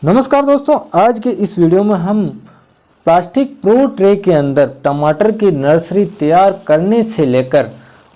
नमस्कार दोस्तों, आज के इस वीडियो में हम प्लास्टिक प्रो ट्रे के अंदर टमाटर की नर्सरी तैयार करने से लेकर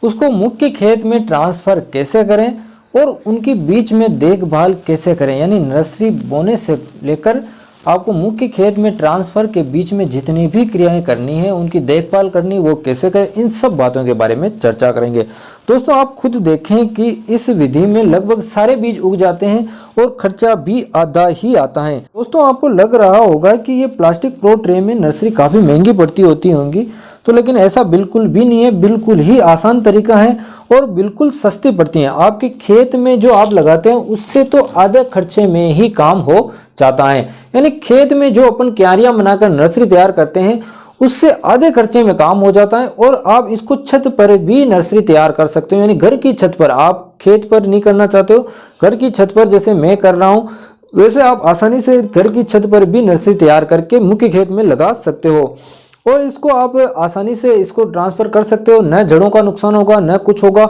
उसको मुख्य खेत में ट्रांसफ़र कैसे करें और उनकी बीच में देखभाल कैसे करें, यानी नर्सरी बोने से लेकर आपको मुख्य खेत में ट्रांसफ़र के बीच में जितनी भी क्रियाएं करनी है, उनकी देखभाल करनी वो कैसे करें, इन सब बातों के बारे में चर्चा करेंगे। दोस्तों आप खुद देखें कि इस विधि में लगभग सारे बीज उग जाते हैं और खर्चा भी आधा ही आता है। दोस्तों आपको लग रहा होगा कि ये प्लास्टिक प्रो ट्रे में नर्सरी काफ़ी महंगी पड़ती होती होंगी, तो लेकिन ऐसा बिल्कुल भी नहीं है। बिल्कुल ही आसान तरीका है और बिल्कुल सस्ती पड़ती हैं। आपके खेत में जो आप लगाते हैं उससे तो आधे खर्चे में ही काम हो जाता है, यानी खेत में जो अपन क्यारियां बनाकर नर्सरी तैयार करते हैं उससे आधे खर्चे में काम हो जाता है। और आप इसको छत पर भी नर्सरी तैयार कर सकते हो, यानी घर की छत पर, आप खेत पर नहीं करना चाहते हो, घर की छत पर जैसे मैं कर रहा हूँ वैसे आप आसानी से घर की छत पर भी नर्सरी तैयार करके मुख्य खेत में लगा सकते हो और इसको आप आसानी से इसको ट्रांसफ़र कर सकते हो। न जड़ों का नुकसान होगा न कुछ होगा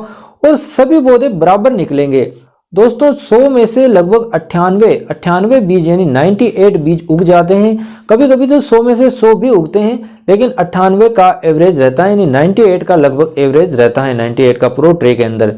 और सभी पौधे बराबर निकलेंगे। दोस्तों 100 में से लगभग 98 बीज यानी 98 बीज उग जाते हैं। कभी कभी तो 100 में से 100 भी उगते हैं, लेकिन 98 का एवरेज रहता है, यानी 98 का लगभग एवरेज रहता है 98 का प्रो ट्रे के अंदर।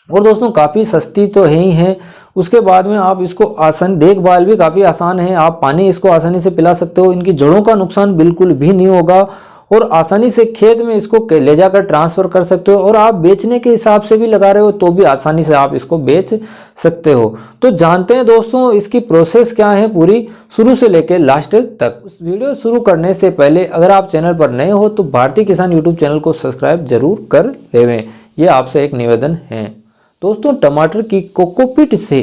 और दोस्तों काफ़ी सस्ती तो है ही है। उसके बाद में आप इसको आसान, देखभाल भी काफ़ी आसान है। आप पानी इसको आसानी से पिला सकते हो, इनकी जड़ों का नुकसान बिल्कुल भी नहीं होगा और आसानी से खेत में इसको ले जाकर ट्रांसफ़र कर सकते हो। और आप बेचने के हिसाब से भी लगा रहे हो तो भी आसानी से आप इसको बेच सकते हो। तो जानते हैं दोस्तों इसकी प्रोसेस क्या है पूरी, शुरू से लेकर लास्ट तक। उस वीडियो शुरू करने से पहले अगर आप चैनल पर नए हो तो भारतीय किसान यूट्यूब चैनल को सब्सक्राइब जरूर कर लेवें, ये आपसे एक निवेदन है। दोस्तों टमाटर की कोकोपीट से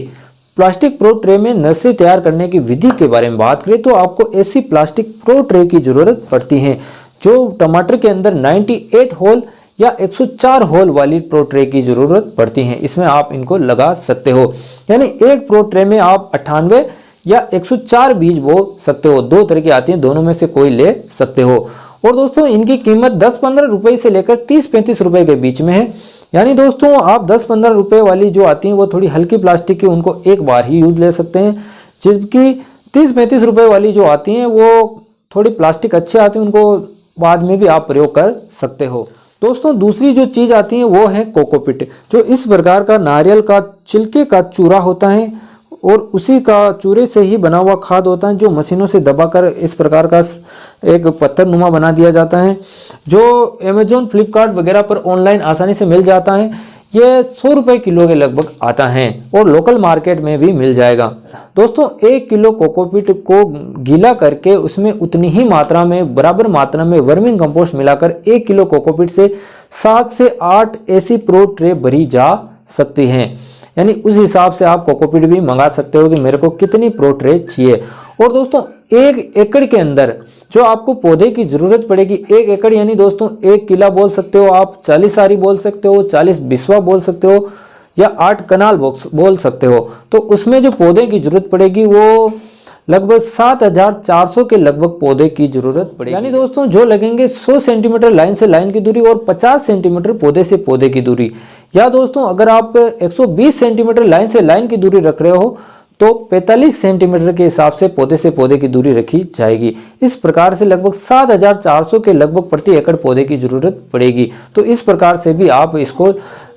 प्लास्टिक प्रो ट्रे में नर्सरी तैयार करने की विधि के बारे में बात करें तो आपको ऐसी प्लास्टिक प्रो ट्रे की ज़रूरत पड़ती है जो टमाटर के अंदर 98 होल या 104 होल वाली प्रो ट्रे की ज़रूरत पड़ती है। इसमें आप इनको लगा सकते हो, यानी एक प्रो ट्रे में आप 98 या 104 बीज बो सकते हो। दो तरह की आती हैं, दोनों में से कोई ले सकते हो। और दोस्तों इनकी कीमत 10-15 रुपये से लेकर 30-35 रुपये के बीच में है। यानी दोस्तों आप 10-15 रुपये वाली जो आती हैं वो थोड़ी हल्की प्लास्टिक की, उनको एक बार ही यूज ले सकते हैं, जबकि 30-35 रुपये वाली जो आती हैं वो थोड़ी प्लास्टिक अच्छे आती हैं, उनको बाद में भी आप प्रयोग कर सकते हो। दोस्तों दूसरी जो चीज़ आती है वो है कोकोपीट, जो इस प्रकार का नारियल का छिलके का चूरा होता है और उसी का चूरे से ही बना हुआ खाद होता है, जो मशीनों से दबाकर इस प्रकार का एक पत्थर नुमा बना दिया जाता है, जो अमेजोन फ्लिपकार्ट वगैरह पर ऑनलाइन आसानी से मिल जाता है। ये 100 रुपये किलो के लगभग आता है और लोकल मार्केट में भी मिल जाएगा। दोस्तों 1 किलो कोकोपीट को गीला करके उसमें उतनी ही मात्रा में, बराबर मात्रा में वर्मिंग कंपोस्ट मिलाकर 1 किलो कोकोपीट से 7 से 8 ऐसी प्रो ट्रे भरी जा सकती हैं। यानी उस हिसाब से आप कोकोपीट भी मंगा सकते हो कि मेरे को कितनी प्रो ट्रे चाहिए। और दोस्तों 1 एकड़ के अंदर जो आपको पौधे की ज़रूरत पड़ेगी, 1 एकड़ यानी दोस्तों 1 किला बोल सकते हो आप, 40 सारी बोल सकते हो, 40 बिस्वा बोल सकते हो या 8 कनाल बॉक्स बोल सकते हो। तो उसमें जो पौधे की ज़रूरत पड़ेगी वो लगभग 7400 के लगभग पौधे की ज़रूरत पड़ेगी। यानी दोस्तों जो लगेंगे 100 सेंटीमीटर लाइन से लाइन की दूरी और 50 सेंटीमीटर पौधे से पौधे की दूरी। या दोस्तों अगर आप 120 सेंटीमीटर लाइन से लाइन की दूरी रख रहे हो तो 45 सेंटीमीटर के हिसाब से पौधे की दूरी रखी जाएगी। इस प्रकार से लगभग 7400 के लगभग प्रति एकड़ पौधे की ज़रूरत पड़ेगी। तो इस प्रकार से भी आप इसको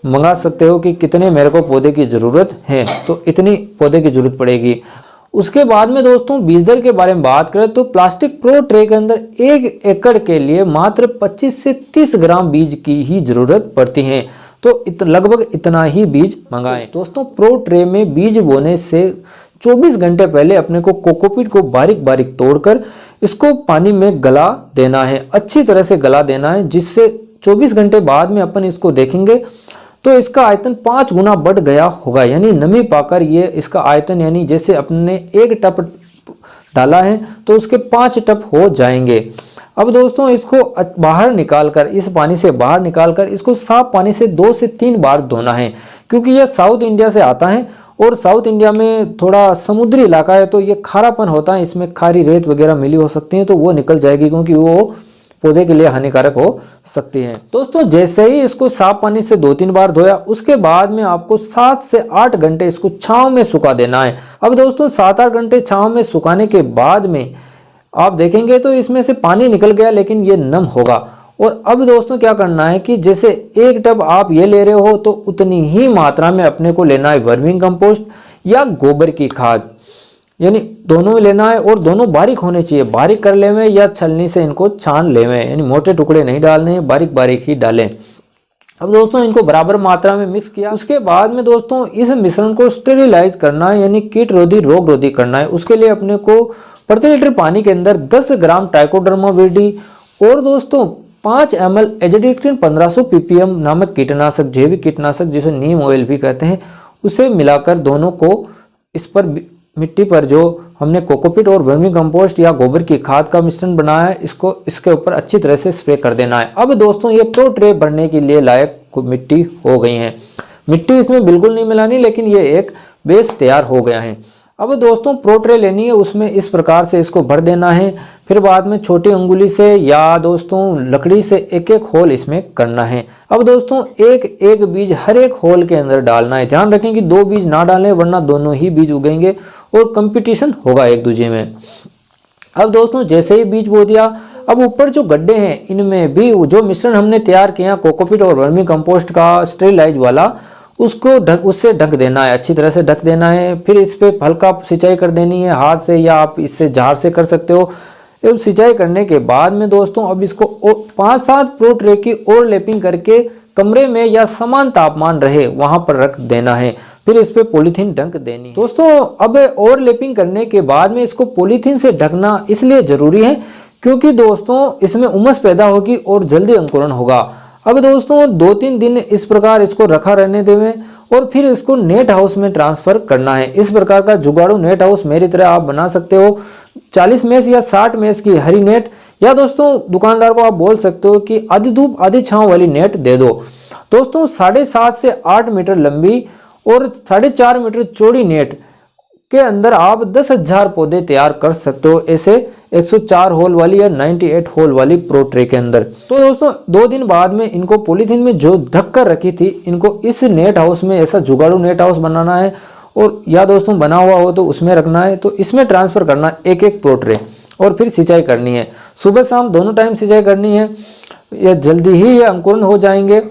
मंगा सकते हो कि कितने मेरे को पौधे की ज़रूरत है, तो इतनी पौधे की ज़रूरत पड़ेगी। उसके बाद में दोस्तों बीज दर के बारे में बात करें तो प्लास्टिक प्रो ट्रे के अंदर 1 एकड़ के लिए मात्र 25 से 30 ग्राम बीज की ही ज़रूरत पड़ती है। तो लगभग इतना ही बीज मंगाएं। दोस्तों प्रो ट्रे में बीज बोने से 24 घंटे पहले अपने को कोकोपीट को बारीक बारीक तोड़कर इसको पानी में गला देना है, अच्छी तरह से गला देना है, जिससे 24 घंटे बाद में अपन इसको देखेंगे तो इसका आयतन 5 गुना बढ़ गया होगा। यानी नमी पाकर ये इसका आयतन, यानी जैसे अपने 1 टप डाला है तो उसके 5 टप हो जाएंगे। अब दोस्तों इसको बाहर निकालकर, इस पानी से बाहर निकालकर इसको साफ पानी से 2 से 3 बार धोना है, क्योंकि यह साउथ इंडिया से आता है और साउथ इंडिया में थोड़ा समुद्री इलाका है तो ये खारापन होता है, इसमें खारी रेत वगैरह मिली हो सकती है तो वो निकल जाएगी, क्योंकि वो पौधे के लिए हानिकारक हो सकती है। दोस्तों जैसे ही इसको साफ पानी से 2-3 बार धोया, उसके बाद में आपको 7 से 8 घंटे इसको छांव में सुखा देना है। अब दोस्तों 7-8 घंटे छांव में सुखाने के बाद में आप देखेंगे तो इसमें से पानी निकल गया, लेकिन ये नम होगा। और अब दोस्तों क्या करना है कि जैसे 1 टब आप ये ले रहे हो तो उतनी ही मात्रा में अपने को लेना है वर्मी कंपोस्ट या गोबर की खाद, यानी दोनों लेना है और दोनों बारीक होने चाहिए। बारीक कर लेवे या छलनी से इनको छान लेवे, यानी मोटे टुकड़े नहीं डालने, बारीक बारीक ही डालें। अब दोस्तों इनको बराबर मात्रा में मिक्स किया। उसके बाद में दोस्तों इस मिश्रण को स्टेरिलाइज करना है, यानी कीट रोधी रोग रोधी करना है। उसके लिए अपने को प्रति लीटर पानी के अंदर 10 ग्राम ट्राइकोडर्मा विरिडी और दोस्तों 5 ml एजेडिक्टिन 1500 ppm नामक कीटनाशक, जैविक कीटनाशक जिसे नीम ऑयल भी कहते हैं, उसे मिलाकर दोनों को इस पर मिट्टी पर जो हमने कोकोपीट और वर्मी कंपोस्ट या गोबर की खाद का मिश्रण बनाया है, इसको इसके ऊपर अच्छी तरह से स्प्रे कर देना है। अब दोस्तों ये प्रो ट्रे भरने के लिए लायक मिट्टी हो गई है। मिट्टी इसमें बिल्कुल नहीं मिलानी, लेकिन ये एक बेस तैयार हो गया है। अब दोस्तों प्रो ट्रे लेनी है, उसमें इस प्रकार से इसको भर देना है। फिर बाद में छोटी अंगुली से या दोस्तों लकड़ी से एक एक होल इसमें करना है। अब दोस्तों एक एक बीज हर एक होल के अंदर डालना है। ध्यान रखें कि 2 बीज ना डालें, वरना दोनों ही बीज उगेंगे और कंपटीशन होगा एक दूसरे में। अब दोस्तों जैसे ही बीज बो दिया, अब ऊपर जो गड्ढे हैं इनमें भी जो मिश्रण हमने तैयार किया कोकोपीट और वर्मी कंपोस्ट का स्टेरिलाइज वाला, उसको उससे ढक देना है, अच्छी तरह से ढक देना है। फिर इस पे हल्का सिंचाई कर देनी है हाथ से, या आप इससे जार से कर सकते हो। अब सिंचाई करने के बाद में दोस्तों अब इसको 5-7 प्रो ट्रे की और लेपिंग करके कमरे में या समान तापमान रहे वहां पर रख देना है। फिर इस पे पॉलीथीन ढक देनी है। दोस्तों अब और लेपिंग करने के बाद में इसको पॉलीथीन से ढकना इसलिए जरूरी है क्योंकि दोस्तों इसमें उमस पैदा होगी और जल्दी अंकुरण होगा। अब दोस्तों 2-3 दिन इस प्रकार इसको रखा रहने देवें और फिर इसको नेट हाउस में ट्रांसफर करना है। इस प्रकार का जुगाड़ू नेट हाउस मेरी तरह आप बना सकते हो। 40 मेष या 60 मेष की हरी नेट, या दोस्तों दुकानदार को आप बोल सकते हो कि आधी धूप आधी छांव वाली नेट दे दो। दोस्तों 7.5 से 8 मीटर लंबी और 4.5 मीटर चौड़ी नेट के अंदर आप 10,000 पौधे तैयार कर सकते हो, ऐसे 104 होल वाली या 98 होल वाली प्रो ट्रे के अंदर। तो दोस्तों 2 दिन बाद में इनको पॉलीथीन में जो ढक कर रखी थी, इनको इस नेट हाउस में, ऐसा जुगाड़ू नेट हाउस बनाना है, और या दोस्तों बना हुआ हो तो उसमें रखना है। तो इसमें ट्रांसफर करना है एक एक प्रो ट्रे और फिर सिंचाई करनी है। सुबह शाम दोनों टाइम सिंचाई करनी है। यह जल्दी ही ये अंकुरण हो जाएंगे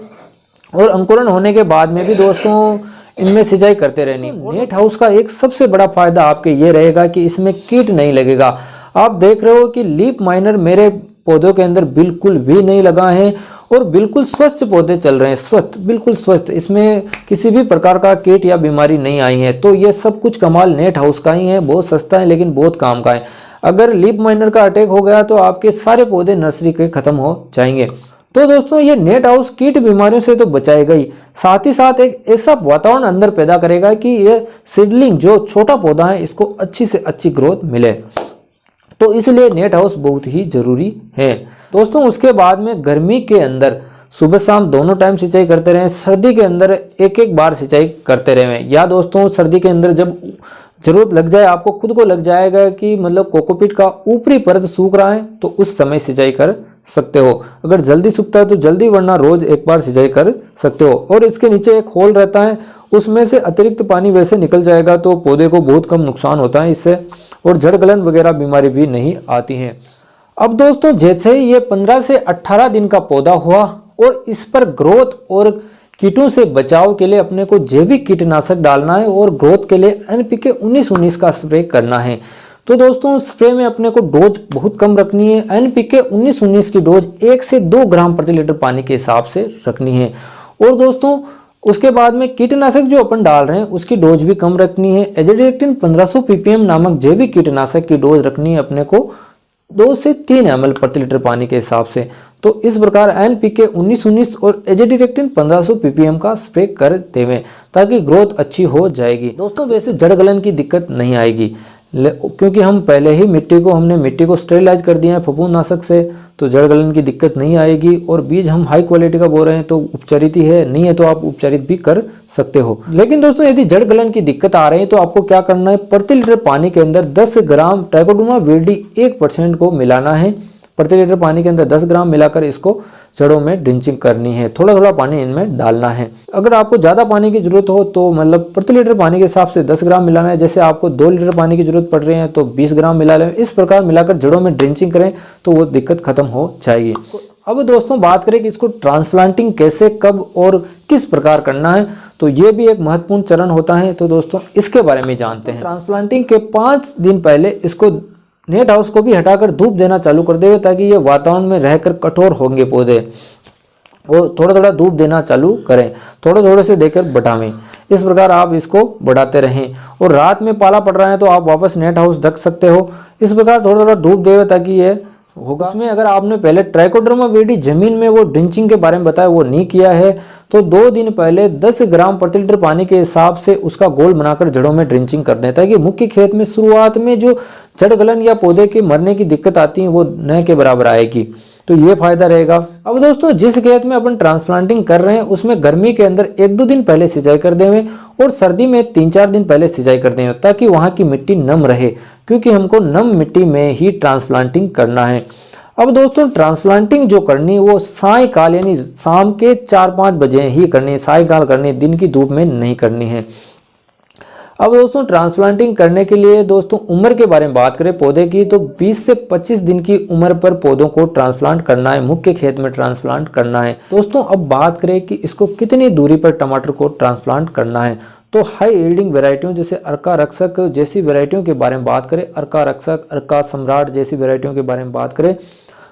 और अंकुरण होने के बाद में भी दोस्तों इनमें सिंचाई करते रहनी। नेट हाउस का एक सबसे बड़ा फायदा आपके ये रहेगा कि इसमें कीट नहीं लगेगा। आप देख रहे हो कि लीफ माइनर मेरे पौधों के अंदर बिल्कुल भी नहीं लगा है और बिल्कुल स्वस्थ पौधे चल रहे हैं, स्वस्थ, बिल्कुल स्वस्थ। इसमें किसी भी प्रकार का कीट या बीमारी नहीं आई है। तो ये सब कुछ कमाल नेट हाउस का ही है। बहुत सस्ता है लेकिन बहुत काम का है। अगर लीफ माइनर का अटैक हो गया तो आपके सारे पौधे नर्सरी के खत्म हो जाएंगे। तो दोस्तों ये नेट हाउस कीट बीमारियों से तो बचाएगा ही, साथ ही साथ एक ऐसा वातावरण अंदर पैदा करेगा कि ये सीडलिंग जो छोटा पौधा है इसको अच्छी से अच्छी ग्रोथ मिले। तो इसलिए नेट हाउस बहुत ही जरूरी है। दोस्तों उसके बाद में गर्मी के अंदर सुबह शाम दोनों टाइम सिंचाई करते रहें। सर्दी के अंदर एक एक बार सिंचाई करते रहें। या दोस्तों सर्दी के अंदर जब जरूरत लग जाए, आपको खुद को लग जाएगा कि मतलब कोकोपीट का ऊपरी परत सूख रहा है, तो उस समय सिंचाई कर सकते हो। अगर जल्दी सूखता है तो जल्दी, वरना रोज एक बार सिंचाई कर सकते हो। और इसके नीचे एक होल रहता है, उसमें से अतिरिक्त पानी वैसे निकल जाएगा तो पौधे को बहुत कम नुकसान होता है इससे, और जड़ गलन वगैरह बीमारी भी नहीं आती हैं। अब दोस्तों जैसे ही ये 15 से 18 दिन का पौधा हुआ और इस पर ग्रोथ और कीटों से बचाव के लिए अपने को जैविक कीटनाशक डालना है और ग्रोथ के लिए NPK 19-19 का स्प्रे करना है। तो दोस्तों स्प्रे में अपने को डोज बहुत कम रखनी है। NPK 19-19 की डोज 1 से 2 ग्राम प्रति लीटर पानी के हिसाब से रखनी है। और दोस्तों उसके बाद में कीटनाशक जो अपन डाल रहे हैं उसकी डोज भी कम रखनी है। एजेडिक्टिन 1500 ppm नामक जैविक कीटनाशक की डोज रखनी है अपने को 2 से 3 ml प्रति लीटर पानी के हिसाब से। तो इस प्रकार NPK 19-19 और एजेडिक्टिन 1500 ppm का स्प्रे कर देवें ताकि ग्रोथ अच्छी हो जाएगी। दोस्तों वैसे जड़ गलन की दिक्कत नहीं आएगी क्योंकि हम पहले ही हमने मिट्टी को स्टेरिलाइज कर दिया है फफूंदनाशक से, तो जड़ गलन की दिक्कत नहीं आएगी। और बीज हम हाई क्वालिटी का बो रहे हैं तो उपचारित ही है, नहीं है तो आप उपचारित भी कर सकते हो। लेकिन दोस्तों यदि जड़ गलन की दिक्कत आ रही है तो आपको क्या करना है, प्रति लीटर पानी के अंदर 10 ग्राम ट्राइकोडर्मा विरिडी 1% को मिलाना है प्रति लीटर पानी के अंदर 10 ग्राम मिलाकर इसको जड़ों में ड्रिंचिंग करनी है। थोड़ा थोड़ा पानी इनमें डालना है। अगर आपको ज़्यादा पानी की जरूरत हो तो मतलब प्रति लीटर पानी के हिसाब से 10 ग्राम मिलाना है। जैसे आपको 2 लीटर पानी की जरूरत पड़ रही है तो 20 ग्राम मिला लें। इस प्रकार मिलाकर जड़ों में ड्रिंचिंग करें तो वो दिक्कत खत्म हो जाएगी। अब दोस्तों बात करें कि इसको ट्रांसप्लांटिंग कैसे, कब और किस प्रकार करना है, तो ये भी एक महत्वपूर्ण चरण होता है। तो दोस्तों इसके बारे में जानते हैं। ट्रांसप्लांटिंग के 5 दिन पहले इसको नेट हाउस को भी हटाकर धूप देना चालू कर देवे, ताकि ये वातावरण में रहकर कठोर होंगे पौधे, और थोड़ा थोड़ा धूप देना चालू करें, थोड़े थोड़े से देकर बढ़ावें। इस प्रकार आप इसको बढ़ाते रहें। और रात में पाला पड़ रहा है तो आप वापस नेट हाउस ढक सकते हो। इस प्रकार थोड़ा थोड़ा धूप देवे ताकि ये होगा। उसमें अगर आपने पहले ट्राइकोडर्मा विरिडी जमीन में वो ड्रिंचिंग के बारे में बताया वो नहीं किया है तो 2 दिन पहले 10 ग्राम प्रति लीटर पानी के हिसाब से उसका घोल बनाकर जड़ों में ड्रिंचिंग कर दें, ताकि मुख्य खेत में शुरुआत में जो जड़ गलन या पौधे के मरने की दिक्कत आती है वो न के बराबर आएगी। तो ये फायदा रहेगा। अब दोस्तों जिस खेत में अपन ट्रांसप्लांटिंग कर रहे हैं उसमें गर्मी के अंदर 1-2 दिन पहले सिंचाई कर देवें और सर्दी में 3-4 दिन पहले सिंचाई कर दें, ताकि वहाँ की मिट्टी नम रहे, क्योंकि हमको नम मिट्टी में ही ट्रांसप्लांटिंग करना है। अब दोस्तों ट्रांसप्लांटिंग जो करनी है वो सायंकाल यानी शाम के 4-5 बजे ही करनी है, सायंकाल करनी है, दिन की धूप में नहीं करनी है। अब दोस्तों ट्रांसप्लांटिंग करने के लिए दोस्तों उम्र के बारे में बात करें पौधे की, तो 20 से 25 दिन की उम्र पर पौधों को ट्रांसप्लांट करना है, मुख्य खेत में ट्रांसप्लांट करना है। दोस्तों अब बात करें कि इसको कितनी दूरी पर टमाटर को ट्रांसप्लांट करना है, तो हाई यील्डिंग वेराइटियों जैसे अर्का रक्षक जैसी वेराइटियों के बारे में बात करें, अर्का रक्षक, अर्का सम्राट जैसी वेराइटियों के बारे में बात करें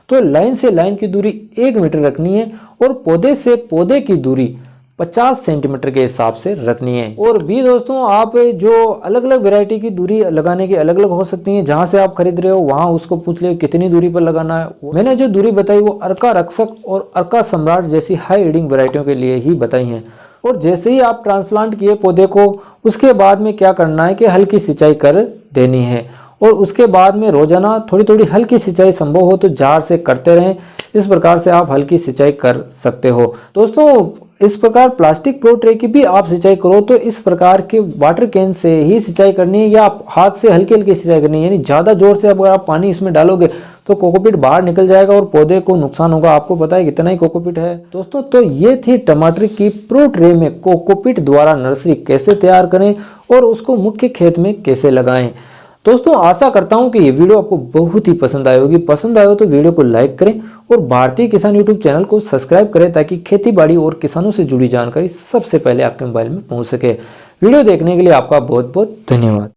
तो लाइन से लाइन की दूरी 1 मीटर रखनी है और पौधे से पौधे की दूरी 50 सेंटीमीटर के हिसाब से रखनी है। और भी दोस्तों आप जो अलग अलग वैरायटी की दूरी लगाने की अलग अलग हो सकती है, जहां से आप खरीद रहे हो वहां उसको पूछ ले कितनी दूरी पर लगाना है। मैंने जो दूरी बताई वो अर्का रक्षक और अर्का सम्राट जैसी हाई यील्डिंग वैरायटियों के लिए ही बताई है। और जैसे ही आप ट्रांसप्लांट किए पौधे को उसके बाद में क्या करना है कि हल्की सिंचाई कर देनी है, और उसके बाद में रोजाना थोड़ी थोड़ी हल्की सिंचाई संभव हो तो जार से करते रहें। इस प्रकार से आप हल्की सिंचाई कर सकते हो। दोस्तों इस प्रकार प्लास्टिक प्रो ट्रे की भी आप सिंचाई करो तो इस प्रकार के वाटर कैन से ही सिंचाई करनी है, या आप हाथ से हल्की हल्की सिंचाई करनी है। यानी ज़्यादा जोर से अगर आप पानी इसमें डालोगे तो कोकोपीट बाहर निकल जाएगा और पौधे को नुकसान होगा। आपको पता है कितना ही कोकोपीट है दोस्तों। तो ये थी टमाटर की प्रो ट्रे में कोकोपीट द्वारा नर्सरी कैसे तैयार करें और उसको मुख्य खेत में कैसे लगाएं। दोस्तों आशा करता हूं कि ये वीडियो आपको बहुत ही पसंद आई होगी। पसंद आए हो तो वीडियो को लाइक करें और भारतीय किसान यूट्यूब चैनल को सब्सक्राइब करें, ताकि खेती बाड़ी और किसानों से जुड़ी जानकारी सबसे पहले आपके मोबाइल में पहुंच सके। वीडियो देखने के लिए आपका बहुत बहुत धन्यवाद।